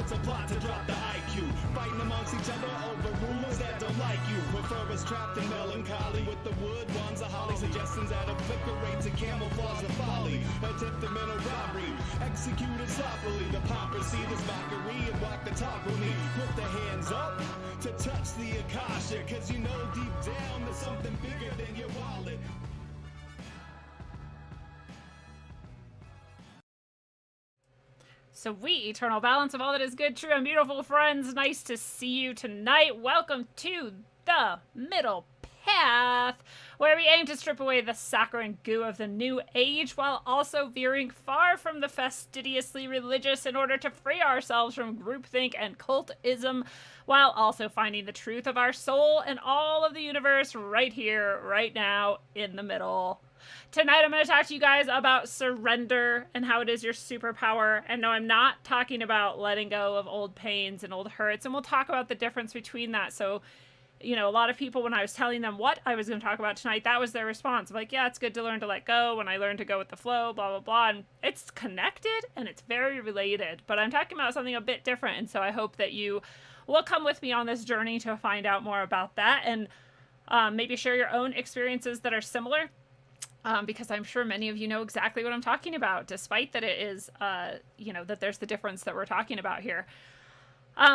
It's a plot to drop the IQ. Fighting amongst each other over rumors that don't like you. Prefer us trapped in melancholy with the wood ones of holly. Suggestions that obliterate to camouflage the folly. Attempted mental robbery, executed sloppily. The papacy, this mockery, and walk the talk with me. Put the hands up to touch the Akasha. Cause you know deep down there's something bigger than your wallet. Sweet eternal balance of all that is good, true, and beautiful, friends. Nice to see you tonight. Welcome to the Middle Path, where we aim to strip away the saccharine goo of the new age while also veering far from the fastidiously religious in order to free ourselves from groupthink and cultism, while also finding the truth of our soul and all of the universe right here, right now, in the middle. Tonight I'm going to talk to you guys about surrender and how it is your superpower. And no, I'm not talking about letting go of old pains and old hurts. And we'll talk about the difference between that. So, you know, a lot of people, when I was telling them what I was going to talk about tonight, that was their response. I'm like, yeah, it's good to learn to let go. When I learn to go with the flow, blah, blah, blah. And it's connected and it's very related. But I'm talking about something a bit different. And so I hope that you will come with me on this journey to find out more about that. And maybe share your own experiences that are similar. Because I'm sure many of you know exactly what I'm talking about, despite that it is, you know, that there's the difference that we're talking about here.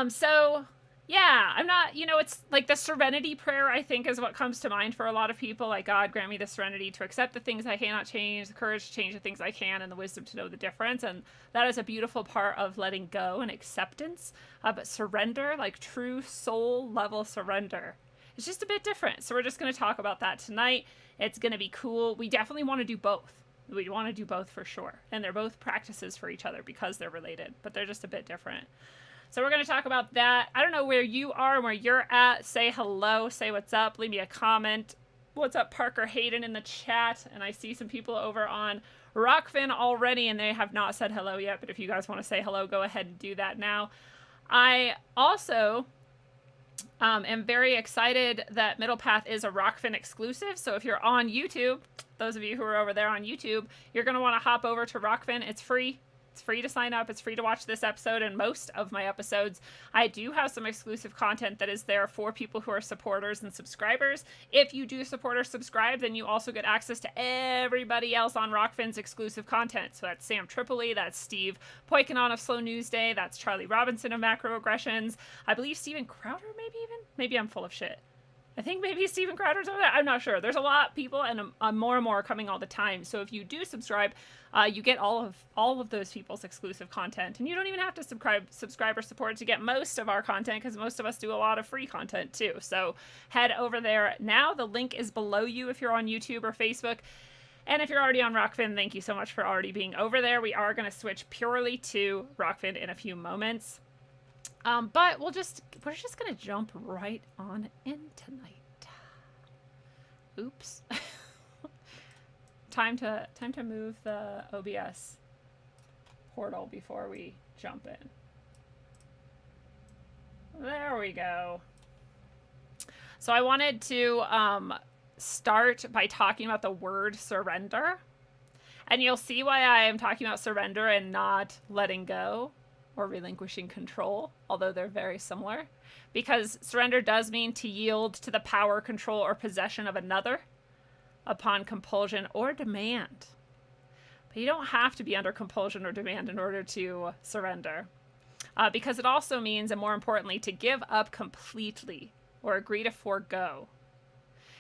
So, yeah, I'm not, you know, it's like the serenity prayer, I think, is what comes to mind for a lot of people. Like, God, grant me the serenity to accept the things I cannot change, the courage to change the things I can, and the wisdom to know the difference. And that is a beautiful part of letting go and acceptance. But surrender, like true soul level surrender, it's just a bit different. So we're just going to talk about that tonight. It's going to be cool. We definitely want to do both. We want to do both for sure. And they're both practices for each other because they're related, but they're just a bit different. So we're going to talk about that. I don't know where you are and where you're at. Say hello. Say what's up. Leave me a comment. What's up, Parker Hayden in the chat? And I see some people over on Rockfin already, and they have not said hello yet. But if you guys want to say hello, go ahead and do that now. I also... am very excited that Middle Path is a Rockfin exclusive. So if you're on YouTube, those of you who are over there on YouTube, you're going to want to hop over to Rockfin. It's free. It's free to sign up. It's free to watch this episode and most of my episodes. I do have some exclusive content that is there for people who are supporters and subscribers. If you do support or subscribe, then you also get access to everybody else on Rockfin's exclusive content. So that's Sam Tripoli, that's Steve Poikonon of Slow News Day, that's Charlie Robinson of Macroaggressions. I believe Steven Crowder, maybe I'm full of shit. I think maybe Steven Crowder's over there. I'm not sure. There's a lot of people, and more and more coming all the time. So if you do subscribe, you get all of those people's exclusive content, and you don't even have to subscribe or support to get most of our content, because most of us do a lot of free content too. So head over there now. The link is below you if you're on YouTube or Facebook. And if you're already on Rockfin, thank you so much for already being over there. We are going to switch purely to Rockfin in a few moments. But we're just going to jump right on in tonight. Oops. Time to move the OBS portal before we jump in. There we go. So I wanted to start by talking about the word surrender. And you'll see why I am talking about surrender and not letting go or relinquishing control, although they're very similar, because surrender does mean to yield to the power, control, or possession of another upon compulsion or demand. But you don't have to be under compulsion or demand in order to surrender, because it also means, and more importantly, to give up completely or agree to forego.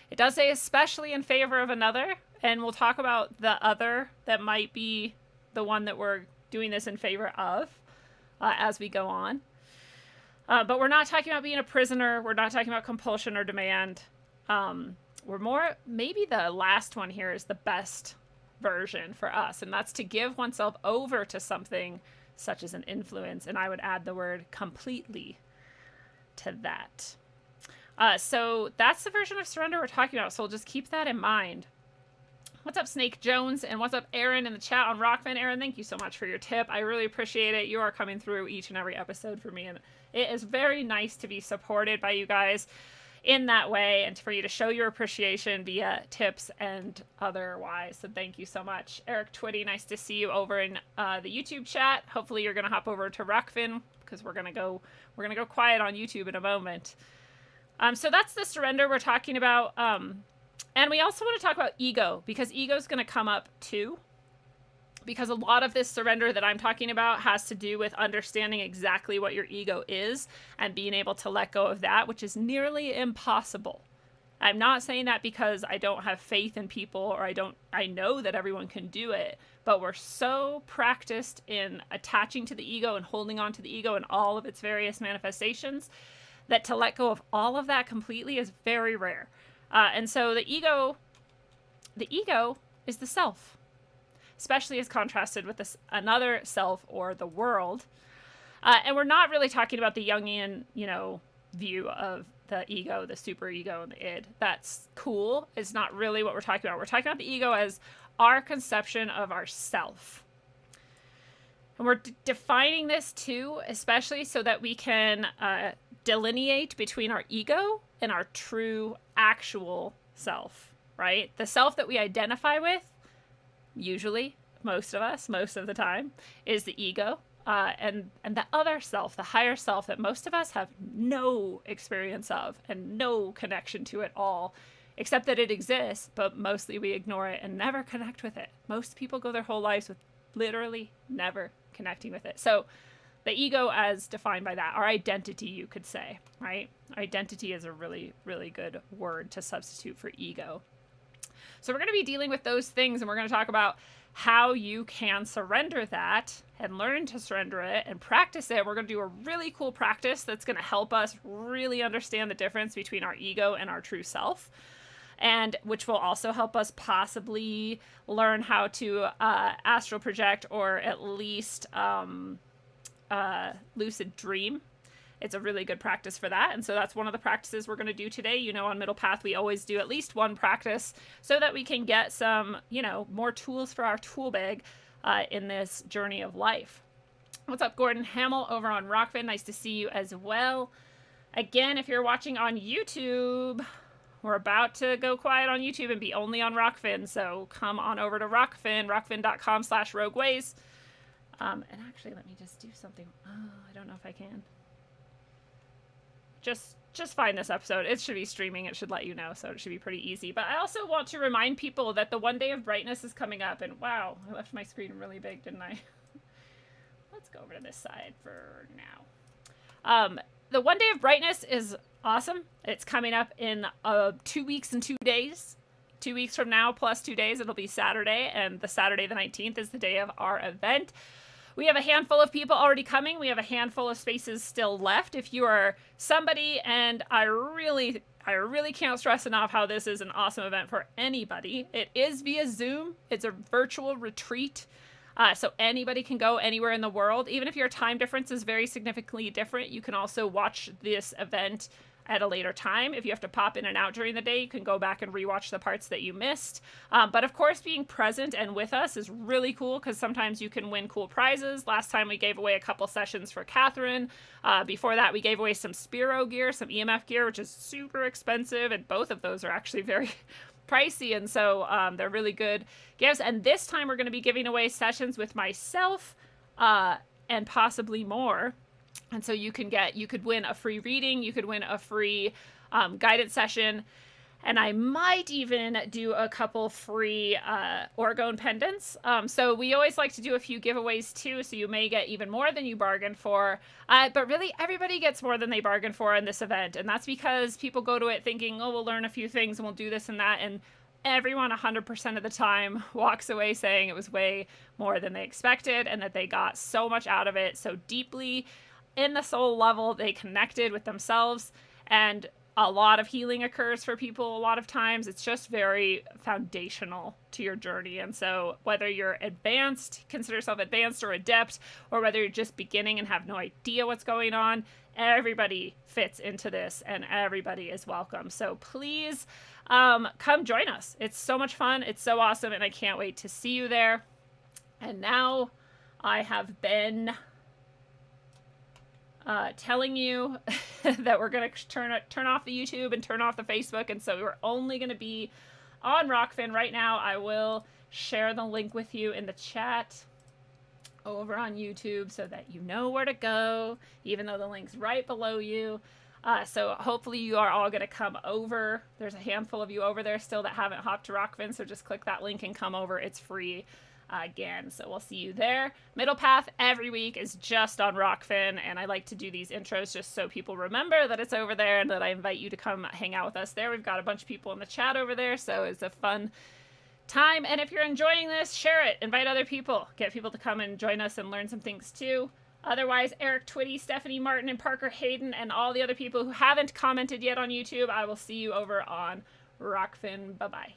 It does say especially in favor of another, and we'll talk about the other that might be the one that we're doing this in favor of as we go on. But we're not talking about being a prisoner. We're not talking about compulsion or demand. We're more, maybe the last one here is the best version for us, and that's to give oneself over to something such as an influence, and I would add the word completely to that. So that's the version of surrender we're talking about, so we'll just keep that in mind. What's up, Snake Jones? And what's up, Aaron, in the chat on Rockfin? Aaron, thank you so much for your tip. I really appreciate it. You are coming through each and every episode for me, and it is very nice to be supported by you guys in that way, and for you to show your appreciation via tips and otherwise. So thank you so much. Eric Twitty, nice to see you over in the YouTube chat. Hopefully you're going to hop over to Rockfin because we're gonna go quiet on YouTube in a moment. So that's the surrender we're talking about. And we also want to talk about ego, because ego is going to come up too. Because a lot of this surrender that I'm talking about has to do with understanding exactly what your ego is and being able to let go of that, which is nearly impossible. I'm not saying that because I don't have faith in people, or I know that everyone can do it, but we're so practiced in attaching to the ego and holding on to the ego and all of its various manifestations that to let go of all of that completely is very rare. And so the ego is the self, especially as contrasted with another self, or the world. And we're not really talking about the Jungian, view of the ego, the superego, and the id. That's cool. It's not really what we're talking about. We're talking about the ego as our conception of ourself. And we're defining this too, especially so that we can delineate between our ego and our true, actual self, right? The self that we identify with, usually, most of us, most of the time, is the ego. And the other self, the higher self, that most of us have no experience of and no connection to at all, except that it exists, but mostly we ignore it and never connect with it. Most people go their whole lives with literally never connecting with it. So the ego as defined by that, our identity, you could say, right? Identity is a really, really good word to substitute for ego. So we're going to be dealing with those things, and we're going to talk about how you can surrender that and learn to surrender it and practice it. We're going to do a really cool practice that's going to help us really understand the difference between our ego and our true self, and which will also help us possibly learn how to astral project, or at least lucid dream. It's a really good practice for that. And so that's one of the practices we're going to do today. On Middle Path, we always do at least one practice so that we can get some, more tools for our tool bag in this journey of life. What's up, Gordon Hamill over on Rockfin? Nice to see you as well. Again, if you're watching on YouTube, we're about to go quiet on YouTube and be only on Rockfin. So come on over to Rockfin, rockfin.com/rogueways. And actually, let me just do something. Oh, I don't know if I can. Just find this episode. It should be streaming. It should let you know, so it should be pretty easy. But I also want to remind people that the 1 day of brightness is coming up. And wow, I left my screen really big, didn't I? Let's go over to this side for now. The 1 day of brightness is awesome. It's coming up in 2 weeks and 2 days. 2 weeks from now plus 2 days, it'll be Saturday. And the Saturday the 19th is the day of our event. We have a handful of people already coming. We have a handful of spaces still left. If you are somebody, and I really can't stress enough how this is an awesome event for anybody. It is via Zoom. It's a virtual retreat. So anybody can go anywhere in the world. Even if your time difference is very significantly different, you can also watch this event at a later time. If you have to pop in and out during the day, you can go back and rewatch the parts that you missed. But of course, being present and with us is really cool, because sometimes you can win cool prizes. Last time we gave away a couple sessions for Catherine. Before that, we gave away some Spiro gear, some EMF gear, which is super expensive. And both of those are actually very pricey. And so they're really good gifts. And this time we're going to be giving away sessions with myself and possibly more. And so you could win a free reading, you could win a free guided session, and I might even do a couple free orgone pendants. So we always like to do a few giveaways too, so you may get even more than you bargained for. But really, everybody gets more than they bargained for in this event, and that's because people go to it thinking, oh, we'll learn a few things and we'll do this and that, and everyone 100% of the time walks away saying it was way more than they expected, and that they got so much out of it so deeply. In the soul level, they connected with themselves, and a lot of healing occurs for people. A lot of times it's just very foundational to your journey. And so whether you're advanced, consider yourself advanced or adept, or whether you're just beginning and have no idea what's going on, everybody fits into this and everybody is welcome. So please come join us. It's so much fun. It's so awesome. And I can't wait to see you there. And now I have been telling you that we're going to turn off the YouTube and turn off the Facebook. And so we're only going to be on Rockfin right now. I will share the link with you in the chat over on YouTube so that you know where to go, even though the link's right below you. So hopefully you are all going to come over. There's a handful of you over there still that haven't hopped to Rockfin, so just click that link and come over. It's free again, so we'll see you there. Middle Path every week is just on Rockfin, and I like to do these intros just so people remember that it's over there and that I invite you to come hang out with us there. We've got a bunch of people in the chat over there, so it's a fun time. And if you're enjoying this, share it. Invite other people. Get people to come and join us and learn some things too. Otherwise, Eric Twitty, Stephanie Martin, and Parker Hayden, and all the other people who haven't commented yet on YouTube, I will see you over on Rockfin. Bye-bye.